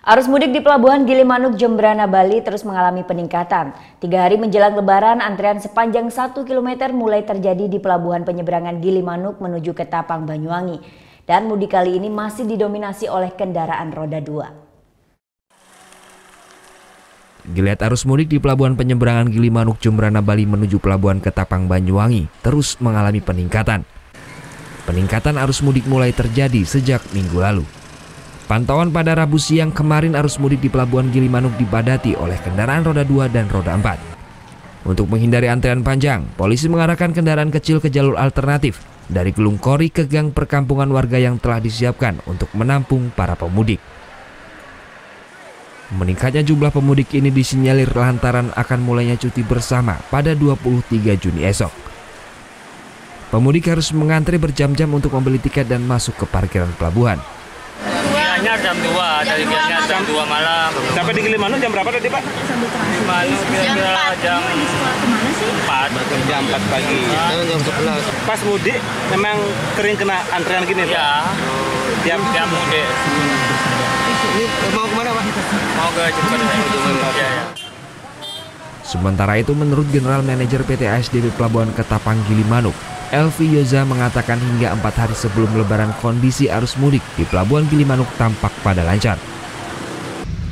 Arus mudik di Pelabuhan Gilimanuk, Jembrana, Bali terus mengalami peningkatan. 3 hari menjelang Lebaran, antrian sepanjang 1 km mulai terjadi di Pelabuhan Penyeberangan Gilimanuk menuju ke Tapang, Banyuwangi. Dan mudik kali ini masih didominasi oleh kendaraan roda 2. Geliat arus mudik di Pelabuhan Penyeberangan Gilimanuk, Jembrana, Bali menuju Pelabuhan Ketapang, Banyuwangi terus mengalami peningkatan. Peningkatan arus mudik mulai terjadi sejak minggu lalu. Pantauan pada Rabu siang kemarin, arus mudik di Pelabuhan Gilimanuk dipadati oleh kendaraan roda 2 dan roda 4. Untuk menghindari antrean panjang, polisi mengarahkan kendaraan kecil ke jalur alternatif dari Gelung Kori ke gang perkampungan warga yang telah disiapkan untuk menampung para pemudik. Meningkatnya jumlah pemudik ini disinyalir lantaran akan mulainya cuti bersama pada 23 Juni esok. Pemudik harus mengantri berjam-jam untuk membeli tiket dan masuk ke parkiran pelabuhan. Jam 2, dari jam 2 malam. Sampai di Gilimanuk jam berapa tadi, Pak? Gilimanuk kira-kira jam 4. Jam 4 pagi. Jam 11. Pas mudik memang sering kena antrean gini, Pak? Ya, tiap mudik. Ini mau kemana, Pak? Mau ke Jember. Ya. Sementara itu, menurut General Manager PT ASDP Pelabuhan Ketapang Gilimanuk, Elvi Yoza mengatakan hingga 4 hari sebelum Lebaran kondisi arus mudik di Pelabuhan Gilimanuk tampak pada lancar.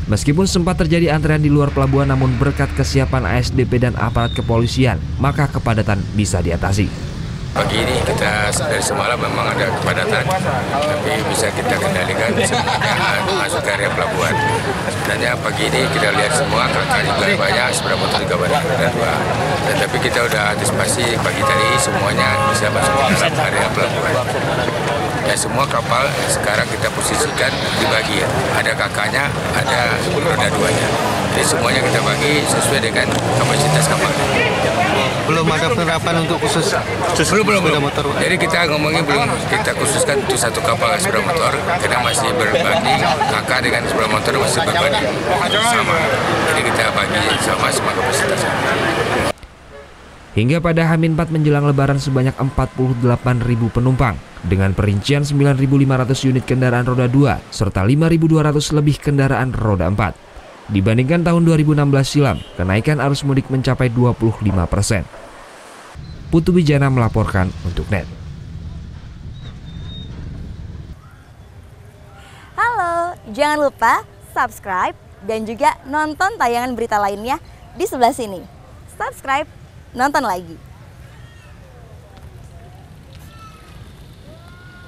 Meskipun sempat terjadi antrean di luar pelabuhan, namun berkat kesiapan ASDP dan aparat kepolisian, maka kepadatan bisa diatasi. Pagi ini kita dari semalam memang ada kepadatan, tapi bisa kita kendalikan, bisa masuk ke area pelabuhan. Sebenarnya pagi ini kita lihat semua kakak juga banyak, sepeda motor juga banyak, ada 2. Tetapi kita udah antisipasi pagi tadi semuanya bisa masuk ke dalam area pelabuhan. Dan semua kapal sekarang kita posisikan dibagi, ya. Ada kakaknya, ada roda 2-nya. Jadi semuanya kita bagi sesuai dengan kapasitas kapal. Belum ada penerapan untuk khusus sepeda motor. Jadi kita ngomongin belum kita khususkan untuk satu kapal sepeda motor, karena masih berbanding kakak dengan sepeda motor masih berbanding sama. Jadi kita bagi sama kapasitasnya. Hingga pada H-4 menjelang Lebaran sebanyak 48.000 penumpang dengan perincian 9.500 unit kendaraan roda 2 serta 5.200 lebih kendaraan roda 4. Dibandingkan tahun 2016 silam, kenaikan arus mudik mencapai 25%. Putu Wijana melaporkan untuk NET. Halo, jangan lupa subscribe dan juga nonton tayangan berita lainnya di sebelah sini. Subscribe, nonton lagi.